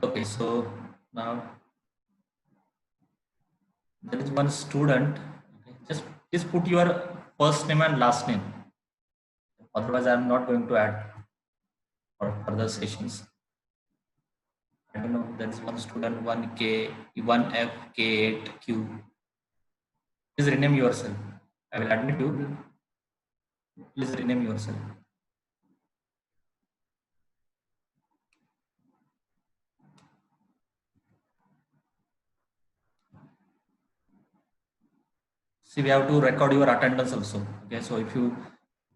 Okay, so now there is one student. Okay, just put your first name and last name. Otherwise, I am not going to add for further sessions. I don't know. There is one student, one K, one F, K8, Q. Please rename yourself. I will admit you. Please rename yourself. See, we have to record your attendance also. Okay, so if you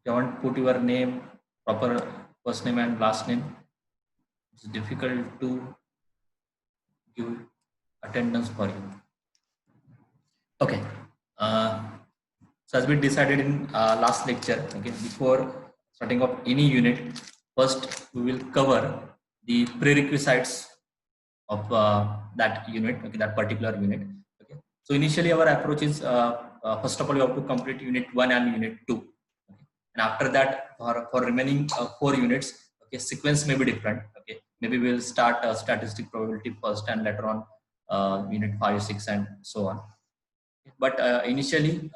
don't put your name, proper first name and last name, it's difficult to give attendance for you. Okay. So as we decided in last lecture, okay, before starting of any unit, first we will cover the prerequisites of that unit, okay, that particular unit. Okay. So initially our approach is first of all you have to complete unit 1 and unit 2. Okay. And after that for remaining 4 units, okay, sequence may be different. Okay, maybe we'll start statistic probability first and later on unit 5, 6 and so on. But initially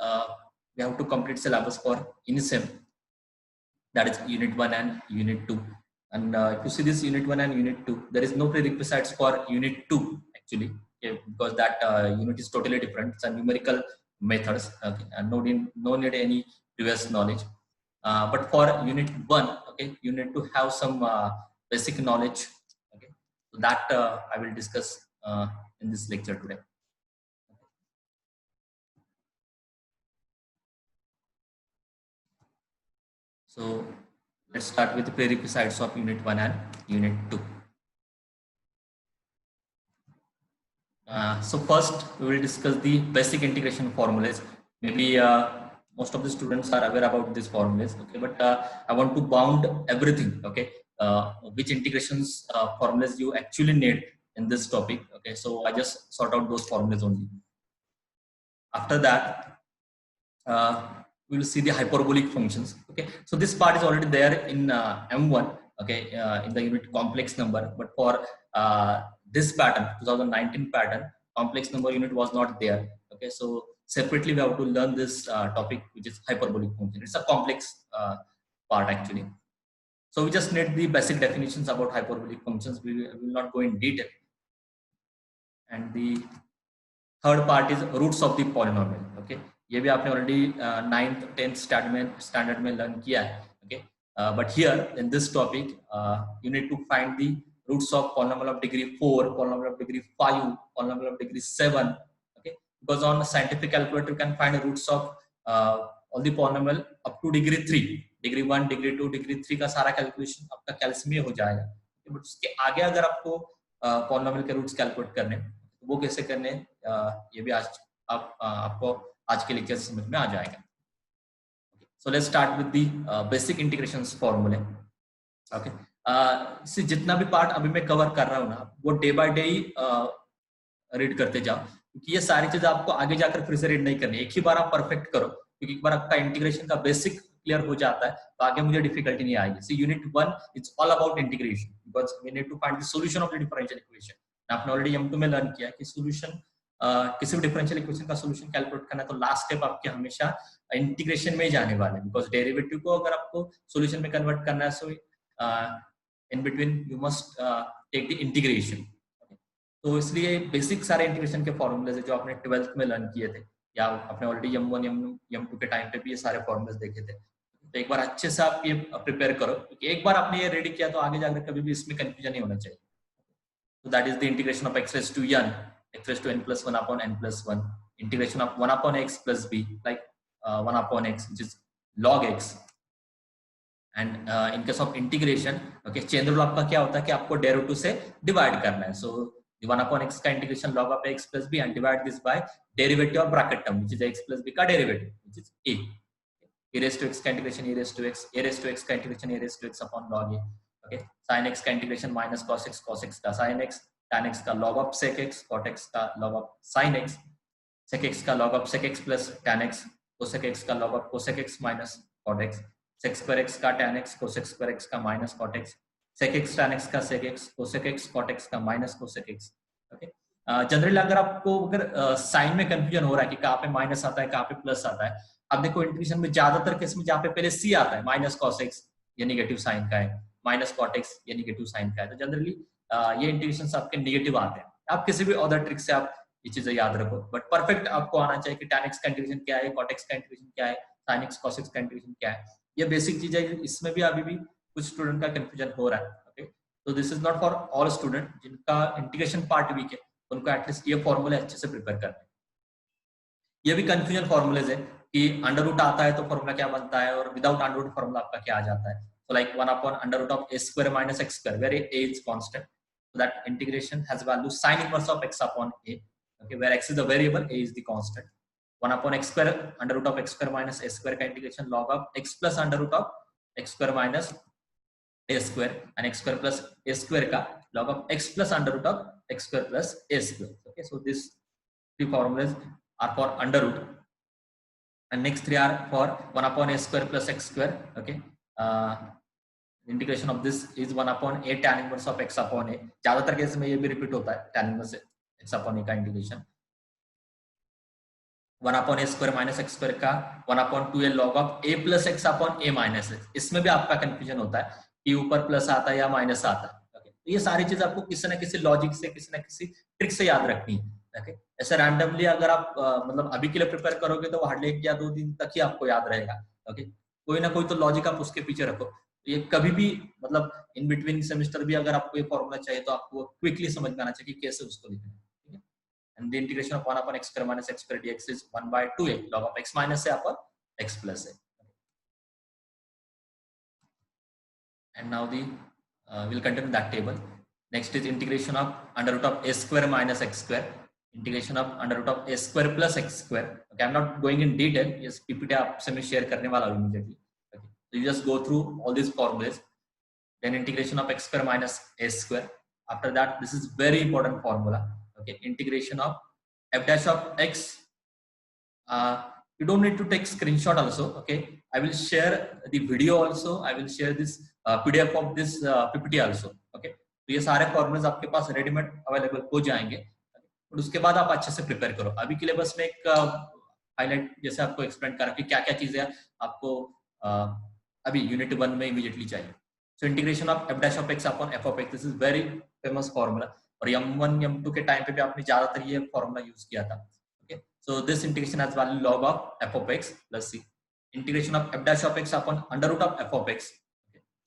we have to complete syllabus for INSEM, that is unit 1 and unit 2. And if you see this unit 1 and unit 2, there is no prerequisites for unit 2 actually, okay, because that unit is totally different. It's a numerical methods, okay, and no need any previous knowledge. But for unit 1, okay, you need to have some basic knowledge. Okay, so that I will discuss in this lecture today. So let's start with the prerequisites of unit 1 and unit 2. So first we will discuss the basic integration formulas. Maybe most of the students are aware about these formulas, okay, but I want to bound everything, okay, which integrations formulas you actually need in this topic, okay. So I just sort out those formulas only. After that we will see the hyperbolic functions, okay. So this part is already there in M1, okay, in the unit complex number, but for this pattern 2019 pattern, complex number unit was not there, okay. So separately we have to learn this topic, which is hyperbolic function. It's a complex part actually. So we just need the basic definitions about hyperbolic functions. We will not go in detail. And the third part is roots of the polynomial, okay. ये भी आपने already 9th 10th standard में learn किया है, okay. But here in this topic you need to find the roots of polynomial of degree 4, polynomial of degree 5, polynomial of degree 7, okay, because on scientific calculator you can find roots of all the polynomial up to degree 3, degree 1, degree 2, degree 3 का सारा calculation आपका कैल्स में हो जाएगा. But उसके आगे अगर आपको पॉलिनोमियल के रूट्स कैलकुलेट करने वो कैसे करने, ये भी आज आपको आज के लेक्चर से समझ में आ जाएगा. So let's start with the basic integrations फॉर्मूले, ओके. इससे जितना भी पार्ट अभी मैं कवर कर रहा हूँ ना, वो day by day he read करते जाओ, क्योंकि ये सारी चीजें आपको आगे जाकर फिर से रीड नहीं करनी. एक ही बार आप परफेक्ट करो, क्योंकि एक बार आपका इंटीग्रेशन का बेसिक क्लियर हो जाता है तो आगे मुझे डिफिकल्टी नहीं आएगी. See unit 1 it's all about integration, because we need to find the solution of the differential equation. आपने ऑलरेडी M2 में लर्न किया कि सॉल्यूशन किसी भी डिफरेंशियल इक्वेशन का सॉल्यूशन कैलकुलेट करना है तो लास्ट स्टेप आपके हमेशा इंटीग्रेशन में ही जाने वाले हैं, बिकॉज़ डेरिवेटिव को अगर आपको सॉल्यूशन में कन्वर्ट करना है so in between you must take the integration. तो इसलिए बेसिक सारे इंटीग्रेशन के फॉर्मूले जो आपने 12th में लर्न किए थे, या आपने ऑलरेडी M1 M2 के टाइम पे भी ये सारे फॉर्मूले देखे थे, तो एक बार अच्छे से आप ये प्रिपेयर करो, क्योंकि एक बार आपने ये रेडी किया तो आगे जाकर कभी भी इसमें कंफ्यूजन नहीं होना चाहिए. So that is the integration of x raised to n, x raised to n plus 1 upon n plus 1, integration of 1 upon x plus b, like 1 upon x, which is log x. And in case of integration, okay, chain rule आपका क्या होता है कि आपको derivative से divide करना है. So the 1 upon x का integration log of x plus b and divide this by derivative of bracket term, which is x plus b का derivative, which is a. e raised to x का integration e raised to x, a raised to x का integration a raised to x upon log a. Okay, sin x का integration minus cos x का sin x, tan x का log of sec x, cot x का log of sin x, sec x का log of sec x plus tan x, cosec x का log of cosec x minus cot x, sec square x का tan x, cosec square x का minus cot x, sec x tan x का sec x, cosec x cot x का minus cosec x. Okay, generally अगर आपको अगर sign में confusion हो रहा है कि कहाँ पे माइनस आता है कहाँ पे प्लस आता है, अब देखो इंटीग्रेशन में ज्यादातर केस में जहाँ पे पहले c आता है माइनस cos x ये निगेटिव साइन का है, माइनस cot x ये निगेटिव साइन का है, तो जनरली ये इंटीग्रेशन आपके निगेटिव आते हैं. आप किसी भी अदर ट्रिक से आप ये चीजें याद रखो, बट परफेक्ट आपको आना चाहिए कि tan x का इंटीग्रेशन क्या है, cot x का इंटीग्रेशन क्या है, sin x cos x का इंटीग्रेशन क्या है. ये बेसिक चीज है, इसमें भी अभी भी कुछ स्टूडेंट का कंफ्यूजन हो रहा है. ओके, तो this is not for all student, जिनका इंटीग्रेशन पार्ट वीक है उनको एटलीस्ट ये फॉर्मूले अच्छे से प्रिपेयर करना है. ये भी कंफ्यूजन फॉर्मूलेज है कि अंडर रूट आता है तो फॉर्मूला क्या बनता है और विदाउट अंडर रूट फॉर्मूला आपका क्या आ जाता है. So like 1 upon under root of a square minus x square, where a is constant, so that integration has value sin inverse of x upon a. Okay, where x is the variable, a is the constant. 1 upon x square under root of x square minus a square का integration log of x plus under root of x square minus a square, and x square plus a square का log of x plus under root of x square plus a square. Okay, so these three formulas are for under root, and next three are for 1 upon a square plus x square. Okay, integration of this is 1 upon a tan inverse of x upon a. ज्यादातर case में ये भी repeat होता है tan inverse x upon a का integration. 1 upon a square minus x square का 1 upon 2a log of a plus x upon a minus x. इसमें भी आपका कंफ्यूजन होता है कि ऊपर प्लस आता है या माइनस आता है. ओके, तो ये सारी चीज आपको किसी ना किसी लॉजिक से किसी ना किसी ट्रिक से याद रखनी है. ओके, ऐसे रैंडमली अगर आप मतलब अभी के लिए प्रिपेयर करोगे तो हार्डली 1 या 2 दिन तक ही आपको याद रहेगा. ओके, कोई ना कोई तो लॉजिक आप उसके पीछे रखो. ये कभी भी मतलब इन बिटवीन सेमेस्टर भी अगर आपको ये फॉर्मूला चाहिए तो आपको क्विकली समझ में आना चाहिए कि कैसे उसको लिखना है. ठीक है, and the integration of 1 upon x square minus x square dx is 1/2a log of x minus a upon x plus a. And now the we'll continue that table. Next is integration of under root of a square minus x square, integration of under root of a square plus x square. Okay, I'm not going in detail. Yes, PPT आपसे मैं share करने वाला हूँ immediately. So you just go through all these formulas. Then integration of x square minus a square. After that, this is very important formula. Okay, integration of f dash of x. You don't need to take screenshot also. Okay, I will share the video also. I will share this PDF of this PPT also. Okay, तो ये सारे formulas आपके पास readymade available हो जाएंगे. और उसके बाद आप अच्छे से प्रिपेयर करो. अभी के लिए बस मैं एक हाईलाइट जैसे आपको एक्सप्लेन करा कि क्या क्या चीजें आपको अभी यूनिट 1 में इमीडिएटली चाहिए. So integration of f dash of x upon f of x, this is very famous formula और m1 m2 के टाइम पे भी आपने ज्यादातर ये फॉर्मूला यूज किया था. Okay, so this integration has value log of f of x plus c. Integration of f dash of x upon under root of f of x.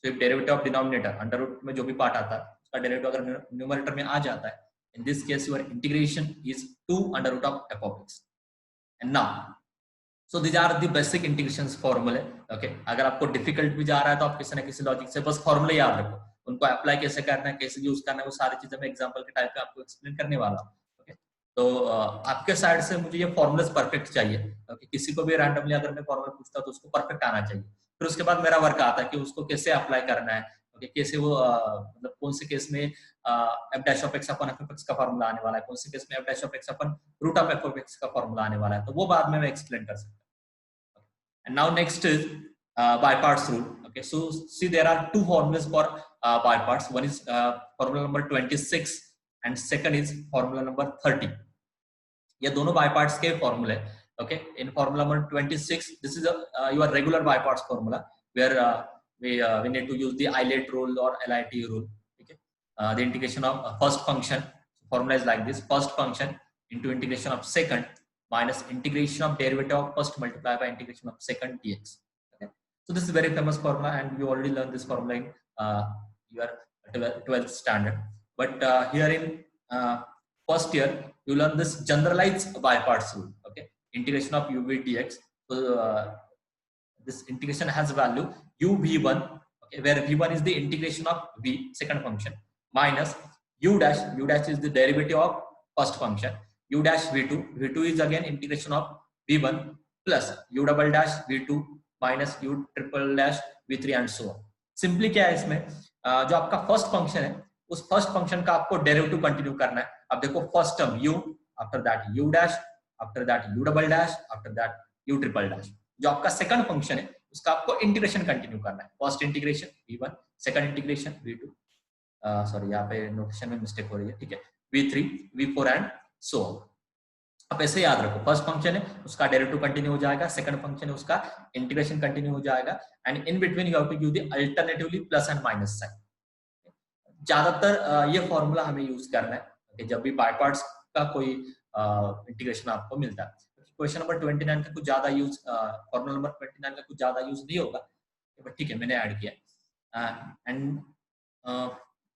So if derivative of denominator under root में जो भी part आता है उसका derivative अगर numerator में आ जाता है, इन this case your integration is 2 under root of f of x. And now so these are the basic integrations formula. Okay, अगर आपको डिफिकल्ट भी जा रहा है तो आप किसी ना किसी लॉजिक से बस फॉर्मूले याद रखो, उनको अप्लाई कैसे करना है, कैसे यूज करना है, वो सारी चीजें मैं एग्जांपल के टाइप पे आपको एक्सप्लेन करने वाला हूँ. ओके, तो आपके साइड से मुझे ये फॉर्मूलाज परफेक्ट चाहिए. ओके, किसी को भी रैंडमली अगर मैं फॉर्मूला पूछता हूँ तो उसको परफेक्ट आना चाहिए. फिर उसके बाद मेरा वर्क आता है कि उसको कैसे अप्लाई करना है. ओके, कैसे वो मतलब कौन से केस में f dash of x upon f of x का फॉर्मूला आने वाला है, कौन से केस में f dash of x upon root of f of x का फॉर्मूला आने वाला है, तो वो बाद में मैं एक्सप्लेन कर सकता हूँ. And now next is by parts rule. Okay, so see there are two formulas for by parts. One is formula number 26 and second is formula number 30. ये दोनों by parts के formula है. Okay, in formula number 26, this is your regular by parts formula where we need to use the ILAT rule or LIT rule. Okay, the integration of first function formula is like this: first function into integration of second minus integration of derivative of first multiplied by integration of second dx. Okay, so this is very famous formula and you already learned this formula in your 12th standard. But here in first year you learn this generalized by parts rule. Okay, integration of u v dx. So this integration has value u v1. Okay, where v1 is the integration of v second function minus u dash is the derivative of first function. U dash v2 is again integration of v1 plus u double dash v2 minus u triple dash v3 and so on. Simply क्या है इसमें जो आपका first function है उस first function का आपको derivative continue करना है. अब देखो first term u, after that u dash, after that u double dash, after that u triple dash. जो आपका सेकंड फंक्शन है उसका आपको इंटीग्रेशन कंटिन्यू करना है। First integration v1, second integration v2, sorry यहाँ पे नोटेशन में मिस्टेक हो रही है, ठीक है, v3, v4 and so on. आप ऐसे याद रखो, फर्स्ट फंक्शन है उसका डेरिवेटिव कंटिन्यू हो जाएगा, सेकंड फंक्शन है उसका इंटीग्रेशन कंटिन्यू हो जाएगा, and in between you have to use the alternatively plus and minus sign. ज्यादातर ये फॉर्मूला हमें यूज करना है जब भी बाय पार्ट्स का कोई इंटीग्रेशन आपको मिलता है। क्वेश्चन नंबर 29 का कुछ ज्यादा यूज, फॉर्मूला नंबर 29 का कुछ ज्यादा यूज नहीं होगा, बट ठीक है मैंने ऐड किया। एंड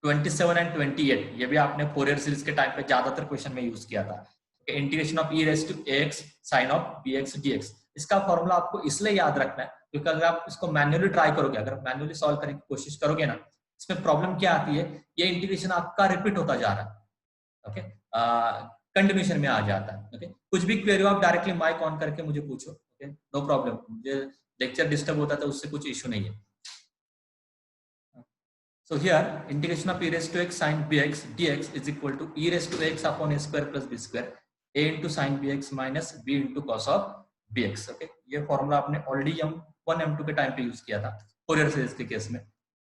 27 एंड 28 ये भी आपने फोरियर सीरीज के टाइम पे ज्यादातर क्वेश्चन में यूज किया था। Integration of e raise to ax sin of bx dx, इसका फॉर्मूला आपको इसलिए याद रखना है क्योंकि अगर आप इसको मैन्युअली ट्राई करोगे, अगर मैन्युअली सॉल्व करने की कोशिश करोगे ना, इसमें प्रॉब्लम क्या आती है, ये इंटीग्रेशन आपका रिपीट होता जा रहा है, ओके, कंटिन्यूएशन में आ जाता है। ओके, कुछ भी क्वेरी हो आप डायरेक्टली माइक ऑन करके मुझे पूछो, ओके, नो प्रॉब्लम, मुझे लेक्चर डिस्टर्ब होता है तो उससे कुछ इशू नहीं है। So here integration of e raised to x sin bx dx is equal to e raised to x upon a square plus b square a into sin bx minus b into cos of bx। Okay, ये formula आपने already m1 m2 के time पे use किया था Fourier series के case में।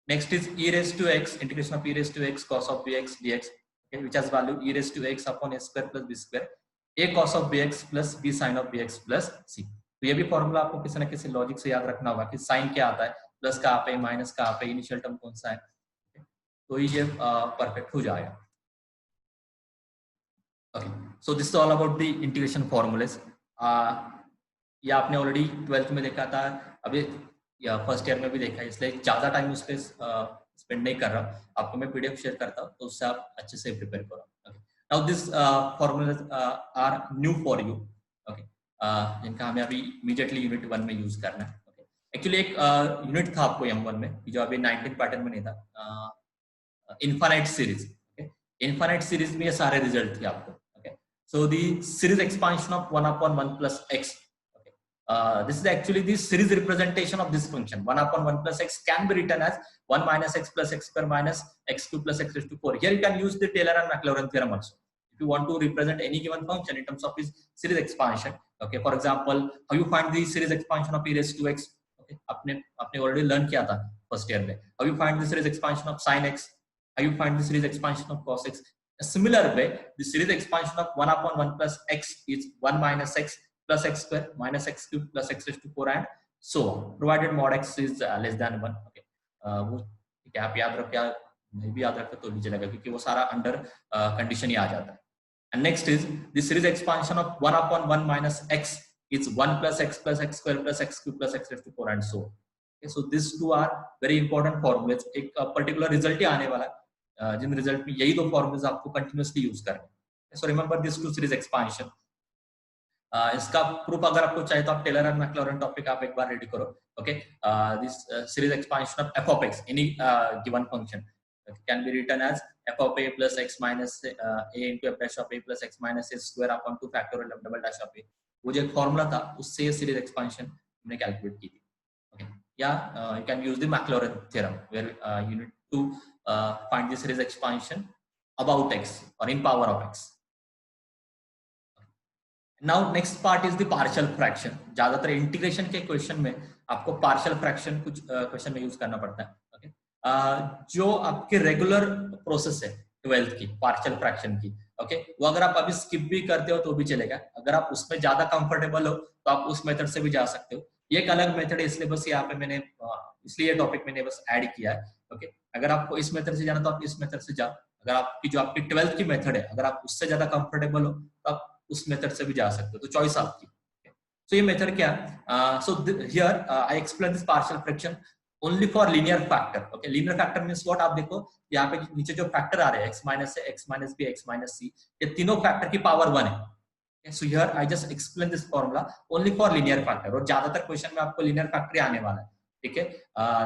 Next is e raised to x integration of e raised to x cos of bx dx, okay, which has value e raised to x upon a square plus b square a cos of bx plus b sin of bx plus c। तो ये भी formula आपको किसी ना किसी logic से याद रखना होगा कि साइन क्या आता है, प्लस कहाँ पे, माइनस कहाँ पे, इनिशियल टर्म कौन सा है, तो ये परफेक्ट हो जाएगा। Okay, so this is all about the integration formulas. ये आपने ऑलरेडी 12th में देखा था, अभी या फर्स्ट ईयर में भी देखा है, इसलिए ज्यादा टाइम उस पर स्पेंड नहीं कर रहा, आपको मैं पीडीएफ शेयर करता हूँ तो उससे आप अच्छे से प्रिपेयर करो। Okay, now this formulas are new for you, okay, जिनका हमें अभी इमीडिएटली यूनिट 1 में यूज करना है। ओके, एक्चुअली एक यूनिट था आपको M1 में जो अभी 19th पैटर्न में नहीं था, इनफाइनाइट सीरीज। इनफाइनाइट सीरीज में ये सारे रिजल्ट थे आपको। Okay, so the series expansion of 1 upon 1 plus x, okay, this is actually the series representation of this function 1 upon 1 plus x can be written as 1 minus x plus x square minus x2 plus x raised to 4। here you can use the Taylor and Maclaurin theorem also if you want to represent any given function in terms of its series expansion। okay, for example how you find the series expansion of e raised to x, okay, आपने already learn किया था first year में। how you find the series expansion of sin x, how you find the series expansion of cos x। A similar way, the series expansion of 1 upon 1 plus x is 1 minus x plus x square minus x cube plus x raised to 4 and so on, provided mod x is less than 1। okay, वो ठीक है, आप याद रखो, या नहीं भी याद रखो तो भी चलेगा क्योंकि वो सारा अंडर कंडीशन ही आ जाता है। And next is the series expansion of 1 upon 1 minus x is 1 plus x square plus x cube plus x raised to 4 and so on। okay, so these two are very important formulas। एक particular result ही आने वाला है जिन result में यही दो formulas आपको continuously use करने हैं। So remember this two series expansion. इसका प्रूफ अगर आपको चाहिए तो आप टेलर एंड मैक्लॉरिन टॉपिक आप एक बार रेडी करो। Okay, this series expansion of f of x any given function can be written as f of a plus x minus a into f dash of a plus x minus a square upon 2 factorial f double dash of a। वो जो एक formula था उससे ये series expansion हमने calculate की थी। Okay, या you can use the Maclaurin theorem where you need to find the series expansion about x or in power of x। now next part is the partial fraction। ज्यादातर integration के question में आपको partial fraction कुछ question में use करना पड़ता है। Okay, जो आपके रेगुलर प्रोसेस है 12th की पार्शियल फ्रैक्शन की, ओके, वो अगर आप अभी स्किप भी करते हो तो भी चलेगा। अगर आप उसमें ज्यादा कंफर्टेबल हो तो आप उस मेथड से भी जा सकते हो। ये एक अलग मेथड है, इसलिए बस यहाँ पे मैंने इसलिए टॉपिक मैंने बस ऐड किया है। ओके, अगर आपको इस मेथड से जाना तो आप इस मेथड से जाओ, अगर आपकी जो आपकी 12th की मेथड है अगर आप उससे ज्यादा कंफर्टेबल हो तो आप उस मेथड से भी जा सकते हो, तो चॉइस आपकी। सो ये मेथड क्या है, सो here I explain this partial fraction only for linear factor. Okay, linear factor means what, आप देखो यहाँ पे नीचे जो फैक्टर आ रहे हैं x minus a, x minus b, x minus c, ये तीनों फैक्टर की पावर 1 है। सो here I just explain this formula only for linear factor, और ज्यादातर क्वेश्चन में आपको लीनियर फैक्टर आने वाला है। ठीक है,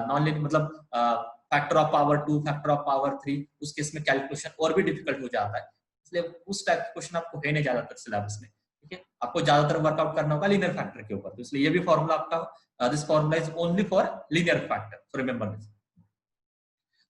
नॉन लीनियर मतलब factor of power 2, factor of power 3, उस केस में कैलकुलेशन और भी डिफिकल्ट हो जाता है, इसलिए उस टाइप के क्वेश्चन आपको है नहीं ज्यादातर सिलेबस में। ठीक है, आपको ज्यादातर वर्कआउट करना होगा लीनियर फैक्टर के ऊपर, तो इसलिए ये भी फॉर्मूला आपका this formula is only for linear factor, so remember this.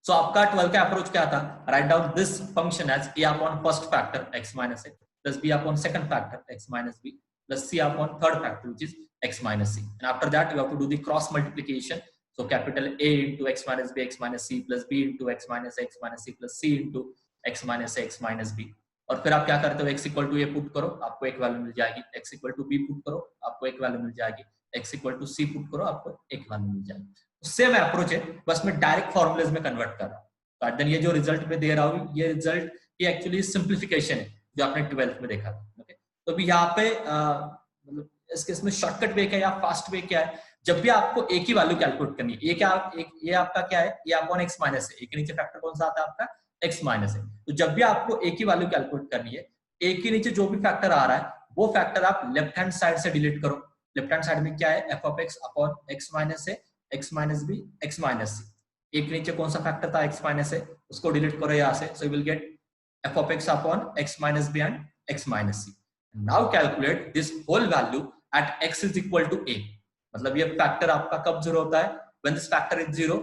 So आपका 12 का अप्रोच क्या था, write down this function as a upon first factor x minus a plus b upon second factor x minus b plus c upon third factor which is x minus c. And after that, you have to do the cross multiplication. So capital A into x minus b, x minus c plus b into x minus c plus c into x minus a, x minus b. और फिर आप क्या करते हो, x equal to a put करो, आपको एक value मिल जाएगी, x equal to b put करो, आपको एक वैल्यू मिल जाएगी, x equal to c put करो, आपको एक वैल्यू मिल जाएगी. सेम अप्रोच है, बस मैं डायरेक्ट फॉर्मूलेज में कन्वर्ट कर रहा हूँ. तो देन ये जो रिजल्ट में दे रहा हूँ, ये रिजल्ट ये एक्चुअली सिंप्लीफिकेशन है जो आपने 12th में देखा था. ओके, तो अभी यहाँ पे मतलब इस केस में शॉर्टकट वे क्या है या फास्ट वे क्या है, जब भी आपको एक ही वैल्यू कैलकुलेट करनी है, ये क्या ये आपका क्या है, ये अपॉन x माइनस है, एक के नीचे फैक्टर कौन सा आता है आपका x माइनस है. तो जब भी आपको एक ही वैल्यू कैलकुलेट करनी है, एक के नीचे जो भी फैक्टर आ रहा है वो फैक्टर आप लेफ्ट हैंड साइड से डिलीट करो. लेफ्ट हैंड साइड में क्या है, f of x upon x minus है, x minus b, x minus c. एक के नीचे कौन सा फैक्टर था x माइनस है, उसको डिलीट करो यहाँ से. So you will get f of x upon x minus b and x minus c. Now calculate this whole value at x is equal to a. मतलब ये फैक्टर आपका कब जीरो होता है, when this factor is zero,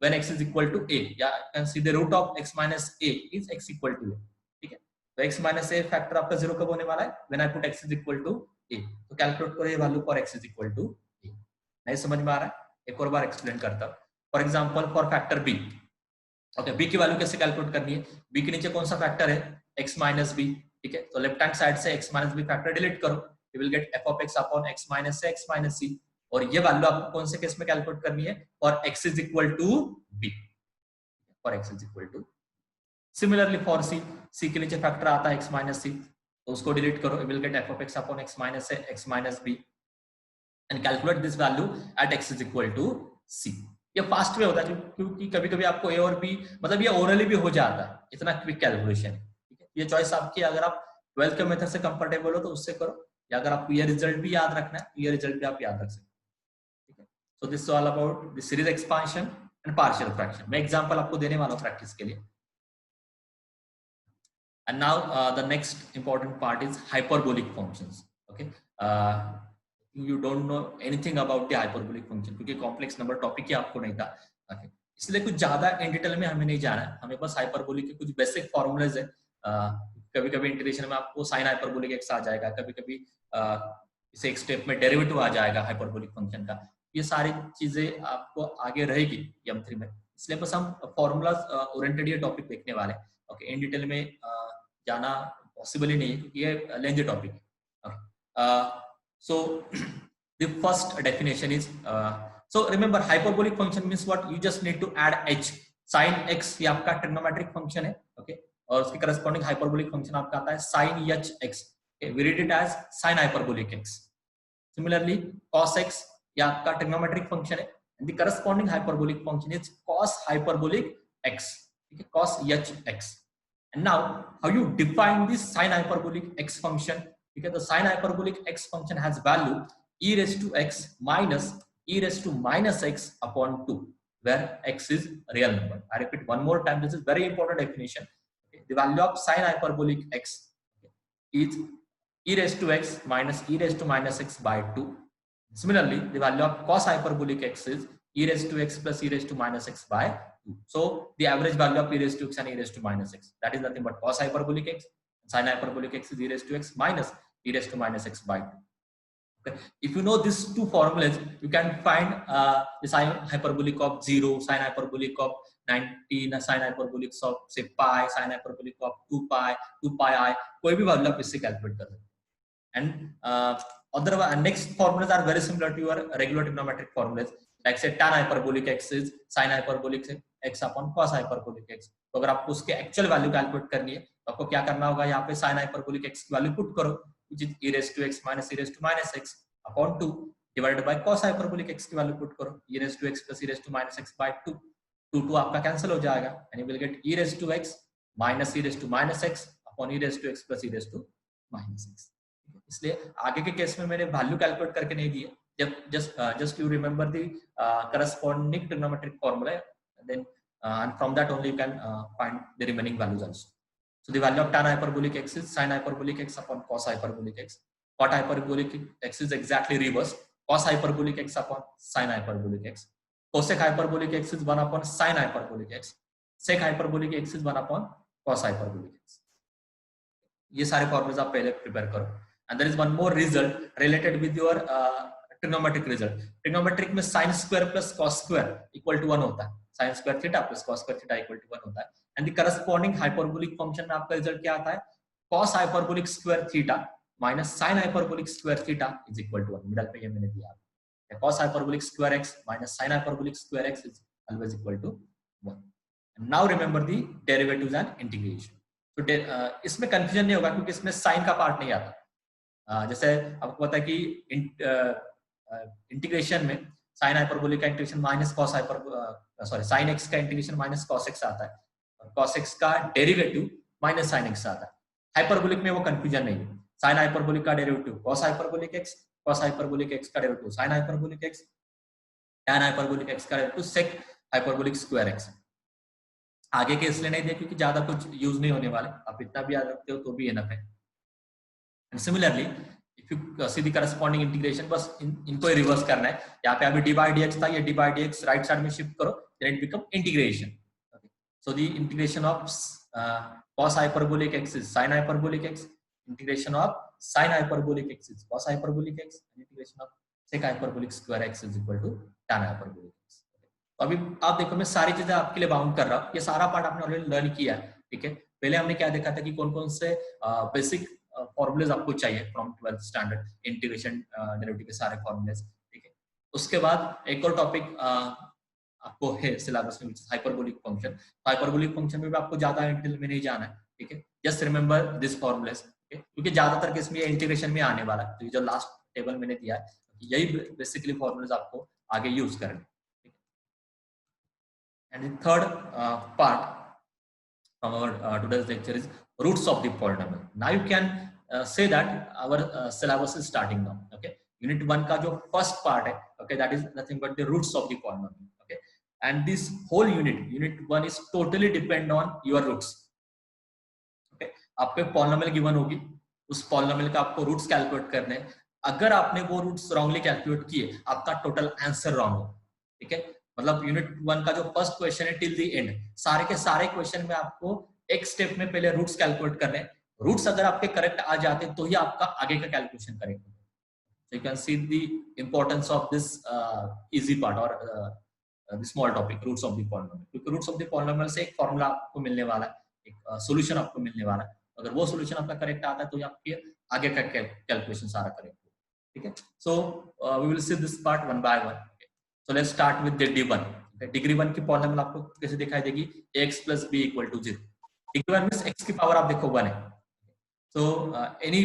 when x is equal to a. या you can see the root of x minus a is x equal to a. ठीक है, तो x minus a फैक्टर आपका zero कब होने वाला है, when I put x is equal to a. तो कैलकुलेट करो ये value for x is equal to a. नहीं समझ में आ रहा है, एक और बार एक्सप्लेन करता हूँ. For example for factor b. Okay, b की वैल्यू कैसे कैलकुलेट करनी है, बी के नीचे कौन सा फैक्टर है, x माइनस बी. ठीक है, तो लेफ्ट हैंड साइड से x minus B factor delete करो, you will get f of x upon x minus से x माइनस c. और ये वैल्यू आपको कौन से केस में कैलकुलेट करनी है, for x is equal to b, for x is equal to. Similarly for c, c के नीचे फैक्टर आता है x माइनस c, तो उसको डिलीट करो, you will get f of x upon x minus से x minus b and calculate this value at x is equal to c. ये fast way होता है क्योंकि कभी कभी आपको ए और बी मतलब ये ओरली भी हो जाता है, इतना क्विक कैलकुलेशन है. ठीक है, ये चॉइस आपकी, अगर आप 12th के मेथड से कंफर्टेबल हो तो उससे करो, या अगर आपको ये रिजल्ट भी याद रखना है ये रिजल्ट भी आप याद रख सकते हैं. ठीक है, so this is all about the series expansion and partial fraction. मैं एग्जांपल आपको देने वाला हूं प्रैक्टिस के लिए. And now the next important part is hyperbolic functions. Okay, you don't know anything about the hyperbolic function क्योंकि complex number topic ही आपको नहीं था. okay. इसलिए कुछ ज्यादा इन डिटेल में हमें नहीं जाना है, हमें बस हाइपरबोलिक के कुछ बेसिक फॉर्मूलाज है. कभी कभी इंटीग्रेशन में आपको साइन हाइपरबोलिक एक्स आ जाएगा, कभी कभी इसे एक स्टेप में डेरिवेटिव आ जाएगा हाइपरबोलिक फंक्शन का. ये सारी चीजें आपको आगे रहेगी M3 में, इसलिए बस हम फॉर्मूलाज ओरिएंटेड ये टॉपिक देखने वाले हैं. ओके, इन डिटेल में जाना पॉसिबल ही नहीं है क्योंकि ये लेंथी टॉपिक है. So the first definition is so remember hyperbolic function means what, you just need to add h. sin x ये आपका ट्रिग्नोमेट्रिक फंक्शन है. ओके, और उसके करस्पॉन्डिंग हाइपरबोलिक फंक्शन आपका आता है sin hx. okay, we read it as sin hyperbolic x. Similarly cos x ये आपका ट्रिग्नोमेट्रिक फंक्शन है, and the corresponding hyperbolic function is cos hyperbolic x. ठीक है, cos hx. and now how you define this sin hyperbolic x function, because the sin hyperbolic x function has value e raised to x minus e raised to minus x upon 2, where x is real number. I repeat one more time, this is very important definition. Okay. The value of sin hyperbolic x is e raised to x minus e raised to minus x by 2. Similarly, the value of cos hyperbolic x is e raised to x plus e raised to minus x by 2. So the average value of e raised to x and e raised to minus x, that is nothing but cos hyperbolic x. Sin hyperbolic x is e raised to x minus e raised to minus x by 2. Okay. If you know these two formulas, you can find the sin hyperbolic of 0, sin hyperbolic of 90, sin hyperbolic of say pi, sin hyperbolic of 2 pi, 2 pi I, कोई भी value आप इससे calculate कर सकते हैं. And other next formulas are very similar to your regular trigonometric formulas, like say tan hyperbolic x is sin hyperbolic x upon cos hyperbolic x. तो अगर आपको उसके एक्चुअल वैल्यू कैलकुलेट करनी है तो आपको क्या करना होगा, यहाँ पे sin hyperbolic x की वैल्यू पुट करो, which is e raised to x minus e raised to minus x upon 2 divided by cos hyperbolic x की वैल्यू पुट करो, e raised to x plus e raised to minus x by 2. 2 आपका cancel हो जाएगा and you will get e raised to x minus e raised to minus x upon e raised to x plus e raised to minus x. इसलिए आगे के case में मैंने value calculate करके नहीं दिए, जब just you remember the corresponding trigonometric formula, then and from that only you can find the remaining values also. So the value of tan hyperbolic x is sin hyperbolic x upon cos hyperbolic x. Cot hyperbolic x is exactly reverse, cos hyperbolic x upon sin hyperbolic x. Cosec hyperbolic x is 1 upon sin hyperbolic x. Sec hyperbolic x is 1 upon cos hyperbolic x. ये सारे formulas आप पहले prepare करो. And there is one more result related with your trigonometric result. Trigonometric में sine square plus cos square equal to 1 होता है, sine square theta plus cos square theta equal to 1 होता है। And the corresponding hyperbolic function में आपका result क्या आता है, cos hyperbolic square theta minus sine hyperbolic square theta is equal to 1। Middle पे ये मैंने दिया है, cos hyperbolic square x minus sin hyperbolic square x is always equal to 1. And now remember the derivatives and integration. तो इसमें confusion नहीं होगा क्योंकि इसमें साइन का पार्ट नहीं आता। जैसे आपको पता है कि इंटीग्रेशन में साइन हाइपरबोलिक का integration minus cos hyper sine x का इंटीग्रेशन माइनस कॉस एक्स आता है, और कॉस एक्स का डेरिवेटिव माइनस साइन एक्स आता है। हाइपरबोलिक में वो कंफ्यूजन नहीं है, साइन हाइपरबोलिक का derivative cos hyperbolic x, cos hyperbolic x का derivative sin hyperbolic x, tan hyperbolic x का derivative sec hyperbolic square x। आगे के इसलिए नहीं दिया क्योंकि ज्यादा कुछ यूज नहीं होने वाले, आप इतना भी याद रखते हो तो भी एनफ है। And similarly if you see the corresponding integration, बस इनको रिवर्स करना है। यहाँ पे अभी डी बाई डी एक्स था, ये d by d x right side में शिफ्ट करो, then it become integration. So the integration of cos hyperbolic x is sin hyperbolic x, integration of sin hyperbolic x is cos hyperbolic x, and integration of sec hyperbolic square x is equal to tan hyperbolic x। तो अभी आप देखो मैं सारी चीजें आपके लिए bound कर रहा हूँ, ये सारा पार्ट आपने ऑलरेडी लर्न किया है, ठीक है। पहले हमने क्या देखा था कि कौन कौन से बेसिक फॉर्मूलेज आपको चाहिए from 12th standard, integration derivative के सारे फॉर्मूलेज, ठीक है। उसके बाद एक और टॉपिक आपको है सिलेबस में, हाइपरबोलिक फंक्शन। हाइपरबोलिक फंक्शन में भी आपको ज्यादा डिटेल में नहीं जाना है, ठीक है। जस्ट रिमेंबर दिस फॉर्मूलेज, क्योंकि ज्यादातर केस में इंटीग्रेशन में आने वाला है। तो जो लास्ट टेबल मैंने दिया है यही बेसिकली फॉर्मूलेज आपको आगे यूज करने। And third part from our today's lecture is roots of the polynomial. Now you can say that our syllabus is starting now. Okay, unit 1 का जो first part है, okay, that is nothing but the roots of the polynomial. Okay, and this whole unit 1 is totally depend on your roots. Okay, आपको एक polynomial given होगी, उस polynomial का आपको roots calculate करने हैं। अगर आपने वो रूट्स रॉन्गली कैलकुलेट किए, आपका टोटल आंसर रॉन्ग हो, ठीक है। मतलब यूनिट 1 का जो फर्स्ट क्वेश्चन है टिल द एंड, सारे के सारे क्वेश्चन में आपको एक स्टेप में पहले रूट्स कैलकुलेट करने हैं। रूट्स अगर आपके करेक्ट आ जाते तो ही आपका आगे का कैलकुलेशन करेक्ट होगा। So you can see the importance of this easy part और the small topic, roots of the polynomial. क्योंकि रूट्स ऑफ द पॉलिनोमियल से एक फॉर्मूला आपको मिलने वाला है, एक सॉल्यूशन आपको मिलने वाला है। अगर वो सॉल्यूशन आपका करेक्ट आता है तो आपके आगे का कैलकुलेशन सारा करेक्ट होगा, ठीक है। So we will see this part one by one. So let's start with degree 1. Okay, degree 1 की पॉलिनोमियल आपको कैसे दिखाई देगी, x plus b equal to 0. degree 1 means x की पावर आप देखो 1 है। So any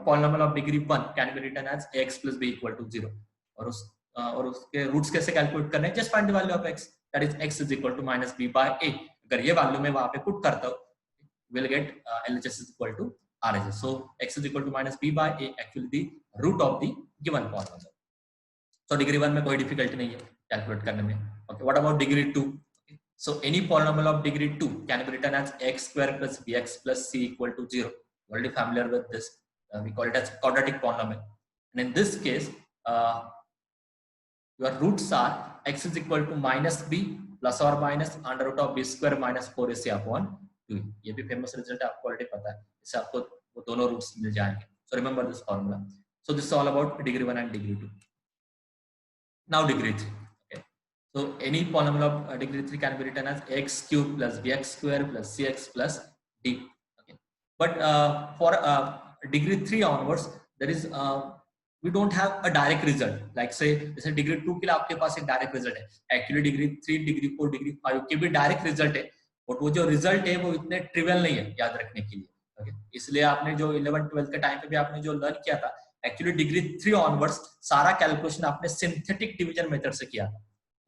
polynomial of degree 1 can be written as x plus b equal to 0. और उसके रूट्स कैसे कैलकुलेट करने हैं, just find the value of x, that is x is equal to minus b by a. अगर ये value मैं वहां पे पुट करता हूँ, we'll get LHS is equal to RHS. So x is equal to minus b by a, actually the root of the given polynomial. So degree 1 में कोई difficulty नहीं है कैलकुलेट करने में। Okay, what about degree 2? Okay. So any polynomial of degree 2 can be written as x square plus bx plus c equal to 0. Already familiar with this. We call it as quadratic polynomial. And in this case, your roots are x is equal to minus b plus or minus under root of b square minus 4ac upon 2. ये भी famous result है, आपको already पता है, इससे आपको वो दोनों रूट्स मिल जाएंगे। So remember this formula. So this is all about degree 1 and degree 2. Now degree 3. Okay. So any polynomial of degree 3 can be written as x cube plus bx square plus cx plus d. Okay. But for degree 3 onwards, there is we don't have a direct result. Like say जैसे degree 2 के लिए आपके पास एक direct result है. Actually degree 3, degree 4, degree 5 के भी direct result है. But वो जो result है वो इतने trivial नहीं है याद रखने के लिए. Okay. इसलिए आपने जो 11-12 के टाइम पे भी आपने जो लर्न किया था, एक्चुअली डिग्री 3 ऑनवर्ड्स सारा कैलकुलेशन आपने सिंथेटिक डिवीजन मेथड से किया था।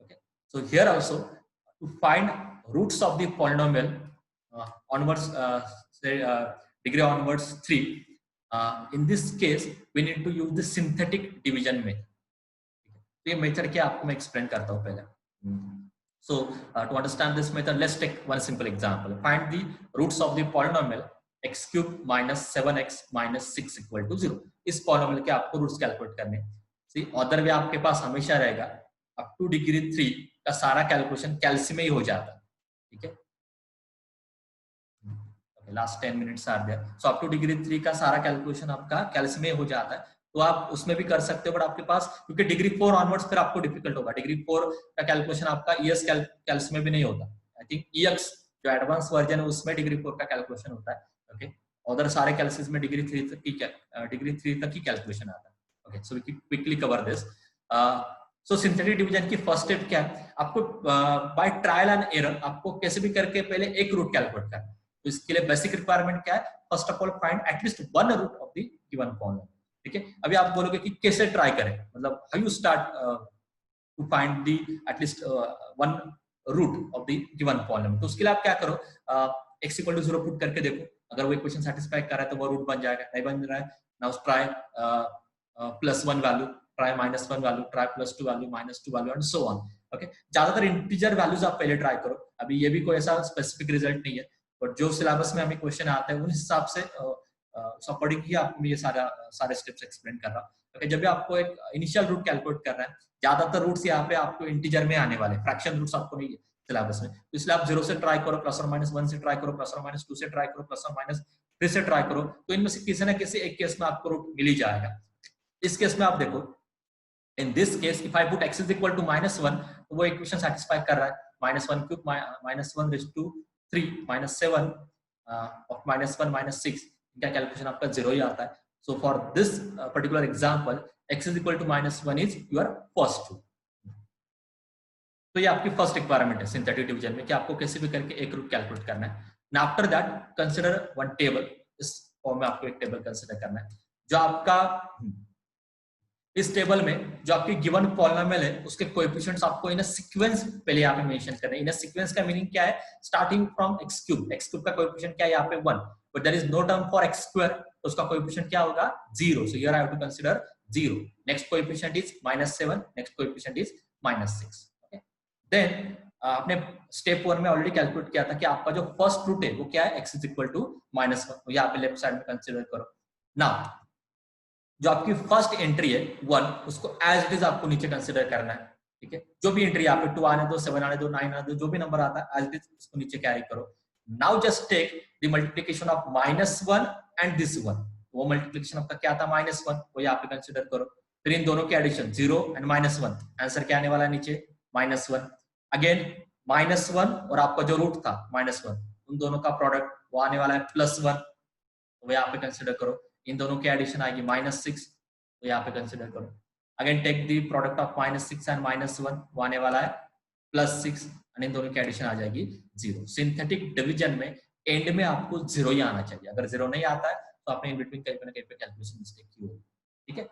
Okay, so here also to find roots of the polynomial onwards degree onwards 3, in this case we need to use the synthetic division method. तो ये method क्या आपको मैं एक्सप्लेन करता हूं पहले। So to understand this method let's take one simple example. Find the roots of the polynomial x cube minus 7x minus 6 equal to 0. इस polynomial के आपको रूट्स कैलकुलेट करने हैं। सी अदर वे आपके पास हमेशा रहेगा, अप टू डिग्री 3 का सारा कैलकुलेशन कैल्सी में ही हो जाता है, ठीक है। Last 10 minutes are there. So up to degree 3 का सारा कैलकुलेशन आपका कैल्सी में हो जाता है। तो आप उसमें भी कर सकते हो, बट आपके पास क्योंकि डिग्री 4 ऑनवर्ड्स फिर आपको डिफिकल्ट होगा। डिग्री 4 का कैलकुलेशन आपका ईएस कैल्स में भी नहीं होता। आई थिंक ईएक्स जो एडवांस वर्जन है उसमें डिग्री 4 का कैलकुलेशन होता है। ओके, अदर सारे कैल्सिस में डिग्री 3 तक की कैलकुलेशन आता है। Okay, so we quickly cover this. So synthetic division की फर्स्ट स्टेप क्या है, आपको बाय ट्रायल एंड एरर आपको कैसे भी करके पहले एक रूट कैलकुलेट करना है। तो इसके लिए बेसिक रिक्वायरमेंट क्या है, first of all find at least one root of the given polynomial. ठीक है, अभी आप बोलोगे कि कैसे ट्राई करें, मतलब how you start to find the at least one root of the given polynomial. तो उसके लिए आप क्या करो, x = 0 पुट करके देखो, अगर वो इक्वेशन सेटिस्फाई कर रहा है तो वो रूट बन जाएगा, नहीं बन रहा है now try +1 value, try -1 value, try +2 value, -2 value and so on. Okay, ज्यादातर इंटीजर वैल्यूज आप पहले ट्राई करो। अभी ये भी कोई ऐसा स्पेसिफिक रिजल्ट नहीं है, बट जो सिलेबस में हमें क्वेश्चन आते हैं उस हिसाब से अकॉर्डिंग ही आपको ये सारे स्टेप्स एक्सप्लेन कर रहा हूँ। ओके, जब भी आपको एक इनिशियल रूट कैलकुलेट करना है, ज्यादातर रूट्स यहाँ पे आपको इंटीजर में आने वाले, फ्रैक्शन रूट्स आपको नहीं है सिलेबस में, तो इसलिए आप 0 से ट्राई करो, +or-1 से ट्राई करो, +or-2 से ट्राई करो, +or-3 से ट्राई करो, तो इनमें से किसी ना किसी एक केस में आपको रूट मिल ही जाएगा। इस केस में आप देखो, in this case if I put x is equal to -1, तो वो इक्वेशन सेटिस्फाई कर रहा है, -1 क्यूब -1/3 -7 of -1 -6, इनका कैलकुलेशन आपका 0 ही आता है। So for this particular example x is equal to -1 is your first root. तो ये आपकी फर्स्ट रिक्वायरमेंट है सिंथेटिक डिवीजन में कि आपको कैसे भी करके एक रूट कैलकुलेट करना है। And after that consider one table, इस फॉर्म में आपको एक टेबल कंसीडर करना है, जो आपका इस टेबल में जो आपकी गिवन पॉलिनोमियल है उसके कोएफिशिएंट्स आपको इन अ सीक्वेंस पहले यहाँ पे मेंशन करना है। इन अ सीक्वेंस का मीनिंग क्या है, स्टार्टिंग फ्रॉम x क्यूब का कोएफिशिएंट क्या है यहाँ पे 1, but there is no term for x square, तो उसका कोएफिशिएंट क्या होगा 0, so here I have to consider 0। Next coefficient is -7, next coefficient is -6। Okay, then आपने स्टेप 1 में ऑलरेडी कैलकुलेट किया था कि आपका जो फर्स्ट रूट है वो क्या है, x = -1, तो यहाँ पे लेफ्ट साइड में कंसीडर करो। नाउ जो आपकी फर्स्ट एंट्री है 1, उसको एज इट इज आपको नीचे कंसीडर करना है। ठीक है, जो भी एंट्री यहाँ पे 2 आने दो, 7 आने दो, 9 आने दो, जो भी नंबर आता है एज इट इज उसको नीचे कैरी करो। Now just take the multiplication of -1 and this 1, वो मल्टीप्लिकेशन आपका क्या था -1, वो यहाँ पे कंसीडर करो। फिर इन दोनों के एडिशन 0 एंड -1, आंसर क्या आने वाला है नीचे -1। अगेन -1 और आपका जो रूट था -1, उन दोनों का प्रोडक्ट वो आने वाला है +1, वो यहाँ पे कंसीडर करो। इन दोनों की एडिशन आएगी -6, तो यहाँ पे कंसीडर करो। Again take the product of -6 and -1, वो आने वाला है +6, एंड इन दोनों की एडिशन आ जाएगी 0। सिंथेटिक डिवीजन में एंड में आपको 0 ही आना चाहिए, अगर 0 नहीं आता है तो आपने इन बिटवीन कहीं ना कहीं पे कैलकुलेशन मिस्टेक की होगी। ठीक है,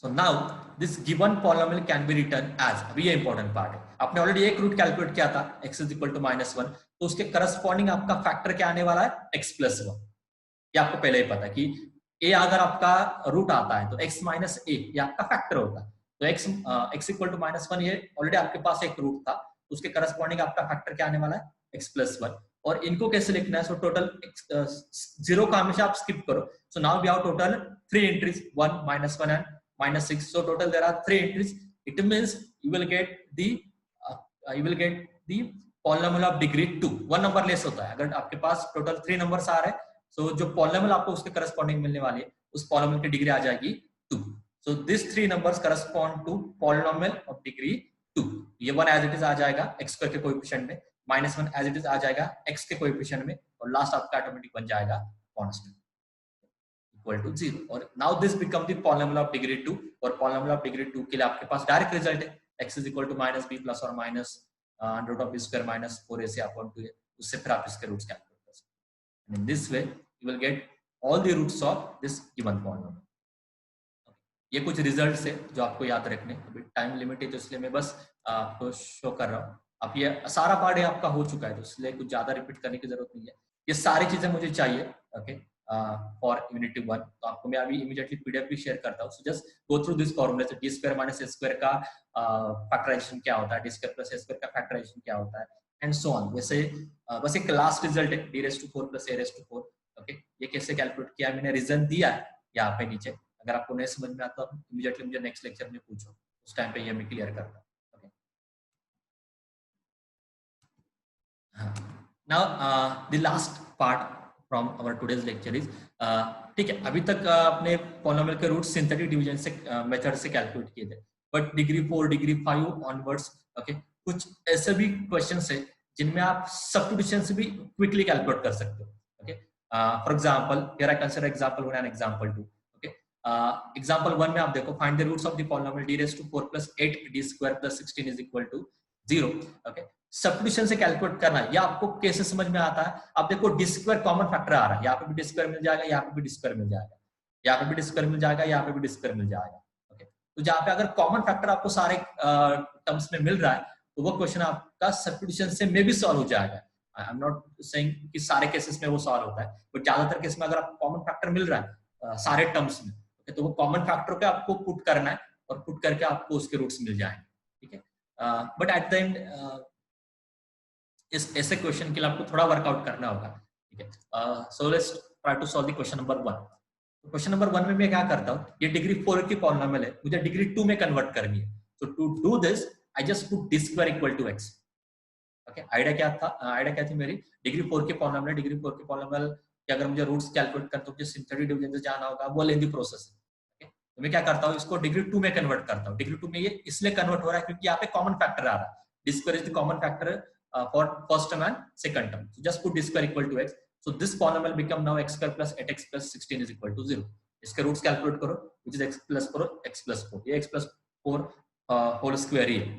so now this given polynomial can be written as, अभी ये इंपॉर्टेंट पार्ट है, आपने ऑलरेडी एक रूट कैलकुलेट किया था x = -1, तो उसके करस्पॉन्डिंग आपका फैक्टर क्या आने वाला है x + 1। ये आपको पहले ही पता है कि a अगर आपका रूट आता है तो x - a ये आपका फैक्टर होता है, तो x = -1 ये ऑलरेडी आपके पास एक रूट था, तो उसके करस्पॉन्डिंग आपका फैक्टर क्या आने वाला है x + 1। और इनको कैसे लिखना है, सो टोटल 0 का हमेशा आप स्किप करो। So now we have total 3 entries, 1 -1 and -6, so total there are 3 entries. It means you will get the polynomial of degree 2, one number less होता है। अगर आपके पास टोटल 3 नंबर्स आ रहे हैं, so जो polynomial आपको उसके करस्पॉन्डिंग मिलने वाली है उस polynomial की डिग्री आ जाएगी 2। so these 3 numbers correspond to polynomial of degree 2। ये 1 as it is आ जाएगा x² के कोएफिशिएंट में, -1 as it is आ जाएगा x के कोएफिशिएंट में, और लास्ट आपका ऑटोमेटिक बन जाएगा कांस्टेंट equal to 0। और now this become the polynomial of degree 2, और polynomial of degree 2 के लिए आपके पास डायरेक्ट रिजल्ट है x = -b + or -√b² - 4ac/2a, उससे फिर आप इसके रूट्स कैलकुलेट कर सकते हैं। And in this way you will get all the roots of this given polynomial। ये कुछ रिजल्ट्स है जो आपको याद रखने, अभी टाइम लिमिट है तो इसलिए मैं बस आपको शो कर रहा हूँ। अब ये सारा पार्ट आपका हो चुका है, तो इसलिए कुछ ज्यादा रिपीट करने की जरूरत नहीं है। ये सारी चीजें मुझे चाहिए ओके फॉर यूनिट 1, तो आपको मैं अभी इमीडिएटली पीडीएफ भी शेयर करता हूँ। So just go through this formula, d² - a² का फैक्टराइजेशन क्या होता है, d² + a² का फैक्टराइजेशन क्या होता है, एंड सो ऑन। वैसे बस एक लास्ट रिजल्ट है d⁴ + a⁴। ओके, ये कैसे कैलकुलेट किया मैंने रीजन दिया है यहाँ पे नीचे, अगर आपको नहीं समझ में आता तो इमीडिएटली मुझे नेक्स्ट लेक्चर में पूछो, उस टाइम पे ये मैं क्लियर करता हूँ। Okay, now the last part from our today's lecture is, ठीक है, अभी तक आपने पॉलिनोमियल के रूट सिंथेटिक डिवीजन से मेथड से कैलकुलेट किए थे, but degree 4 degree 5 onwards, okay, कुछ ऐसे भी क्वेश्चंस है जिनमें आप सब्स्टिट्यूशन से भी क्विकली कैलकुलेट कर सकते हो, okay. For example here I consider example 1 and example 2, okay. Example 1 में आप देखो, find the roots of the polynomial d raised to 4 plus 8 d square plus 16 is equal to 0, okay. Substitution से calculate करना है, या आपको कैसे समझ में आता है, आप देखो डी स्क्वायर कॉमन फैक्टर आ रहा है, यहाँ पे भी डी स्क्वायर मिल जाएगा, यहाँ पे भी डी स्क्वायर मिल जाएगा, यहाँ पे भी डी स्क्वायर मिल जाएगा, यहाँ पे भी डी स्क्वायर मिल जाएगा, ओके। तो जहाँ पे अगर कॉमन फैक्टर आपको सारे टर्म्स में मिल रहा है, तो वो क्वेश्चन आपका सब्स्टिट्यूशन से मे भी सॉल्व हो जाएगा। आई एम नॉट सेइंग कि सारे केसेस में वो सॉल्व होता है, बट ज्यादातर केस में अगर आपको कॉमन फैक्टर मिल रहा है सारे टर्म्स में, तो वो कॉमन फैक्टर को आपको पुट करना है, और पुट करके आपको उसके रूट्स मिल जाएंगे, ठीक है। बट एट द एंड इस ऐसे क्वेश्चन के लिए आपको थोड़ा वर्कआउट करना होगा, ठीक है। So let's try to solve the question number 1। Question number 1 में मैं क्या करता हूँ, ये डिग्री 4 की पॉलिनोमियल है, मुझे डिग्री 2 में कन्वर्ट करनी है, so to do this I just put D square equal to x, okay. Idea क्या था, आइडिया क्या थी मेरी, डिग्री 4 की पॉलिनोमियल, डिग्री 4 की पॉलिनोमियल कि अगर मुझे रूट्स कैलकुलेट करते मुझे सिंथेटिक डिवीजन से जाना होगा, वो लेंदी प्रोसेस है, ओके। तो मैं क्या करता हूँ, इसको डिग्री 2 में कन्वर्ट करता हूँ। डिग्री 2 में ये इसलिए कन्वर्ट हो रहा है क्योंकि यहाँ पे कॉमन फैक्टर आ रहा है, D square is the common factor for first term and second term. So just put d square equal to x. So this polynomial become now x square plus 8x plus 16 is equal to 0. इसके roots calculate करो, which is x plus 4, x plus 4. ये x plus 4 whole square ही है.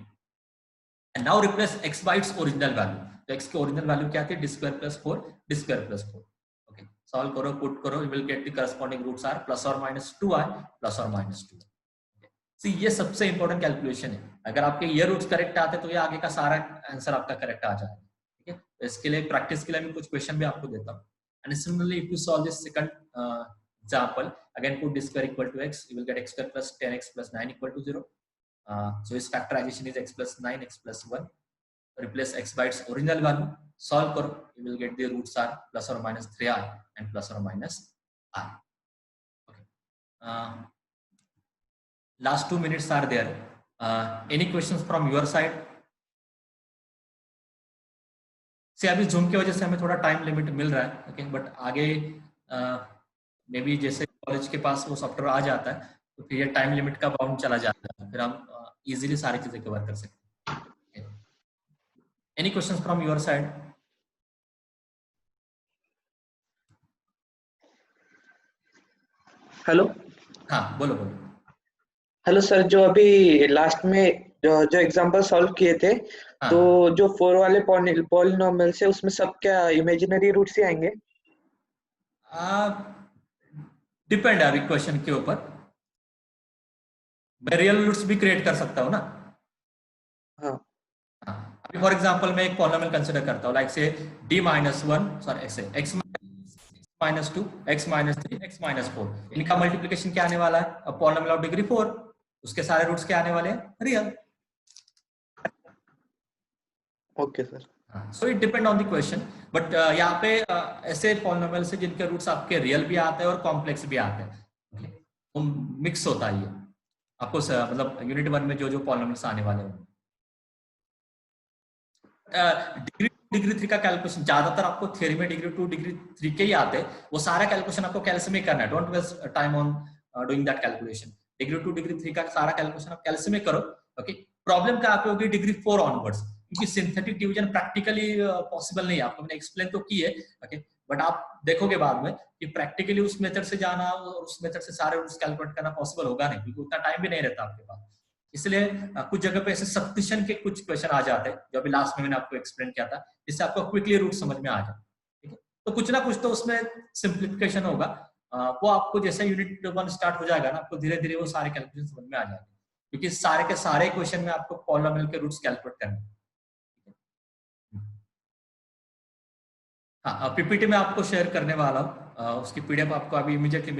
And now replace x by its original value. तो x की original value क्या थी? d square plus 4, d square plus 4. Okay. Solve करो, put करो, you will get the corresponding roots are plus or minus 2i, plus or minus 2. See, ये सबसे important calculation है, अगर आपके ये रूट्स करेक्ट आते तो ये आगे का सारा आंसर आपका करेक्ट आ जाएगा, ठीक है। तो इसके लिए प्रैक्टिस के लिए मैं कुछ क्वेश्चन भी आपको देता हूँ। And similarly if you solve this second example, again put D square equal to x, you will get x square plus 10x plus 9 equal to 0। So इस factorisation is x plus 9, x plus 1, replace x by its original value, solve करो, you will get the roots are plus और minus 3i and plus और minus i, okay. Last 2 minutes are there. Any questions from your side? से अभी zoom की वजह से हमें थोड़ा टाइम लिमिट मिल रहा है, ओके, बट आगे मे बी जैसे कॉलेज के पास वो सॉफ्टवेयर आ जाता है तो फिर ये टाइम लिमिट का बाउंड चला जाता है, फिर हम इजीली सारी चीजें कवर कर सकते हैं। Any questions from your side? Hello, हाँ बोलो बोलो। हेलो सर, जो अभी लास्ट में जो एग्जांपल सॉल्व किए थे, हाँ। तो जो 4 वाले पॉलिनोमियल से उसमें सब क्या इमेजिनरी रूट्स ही आएंगे? डिपेंड है अभी क्वेश्चन के ऊपर, मैं रियल रूट्स भी क्रिएट कर सकता हूँ ना। हाँ। अभी फॉर एग्जांपल मैं एक पॉलिनोमियल कंसीडर करता हूँ, लाइक से d माइनस 1 सॉरी ऐसे x minus 2, x minus 3, x minus 4, इनका मल्टीप्लिकेशन क्या आने वाला है, अब पॉलिनोमियल ऑफ डिग्री 4, उसके सारे रूट्स क्या आने वाले हैं, real. Okay sir. So it depend on the question, but यहाँ पे ऐसे पॉलिनोमियल से जिनके रूट्स आपके रियल भी आते हैं और कॉम्प्लेक्स भी आते हैं, okay? तो मिक्स होता है ये आपको मतलब यूनिट 1 में जो जो पॉलिनोमियल्स आने वाले हैं। डिग्री 3 का कैलकुलेशन ज्यादातर आपको थ्योरी में डिग्री 2 डिग्री 3 के ही आते हैं, वो सारा कैलकुलेशन आपको कैलसी में करना है, don't waste time on doing that calculation. Degree 2 degree 3 का सारा कैलकुलेशन आप कैलसी में करो, ओके। प्रॉब्लम क्या पे होगी डिग्री 4 ऑनवर्ड्स, क्योंकि सिंथेटिक डिवीजन प्रैक्टिकली पॉसिबल नहीं है, आपको मैंने एक्सप्लेन तो की है, ओके, बट आप देखोगे बाद में कि प्रैक्टिकली उस मेथड से जाना और उस मेथड से सारे रूट्स कैलकुलेट करना पॉसिबल होगा नहीं, क्योंकि उतना टाइम भी नहीं रहता आपके पास। इसलिए कुछ जगह पे ऐसे सब्स्टिट्यूशन के कुछ क्वेश्चन आ जाते हैं, जो अभी लास्ट में मैंने आपको एक्सप्लेन किया था, जिससे आपको क्विकली रूट समझ में आ जाए, ठीक है। तो कुछ ना कुछ तो उसमें सिंप्लीफिकेशन होगा, वो आपको जैसे यूनिट 1 स्टार्ट हो जाएगा ना, आपको धीरे धीरे वो सारे कैलकुलेशन समझ में आ जाएंगे, क्योंकि सारे के सारे क्वेश्चन में आपको पॉलिनोमियल के रूट्स कैलकुलेट करने हैं। हाँ, पीपीटी में आपको शेयर करने वाला हूँ, उसकी पीडीएफ आपको अभी इमीडिएटली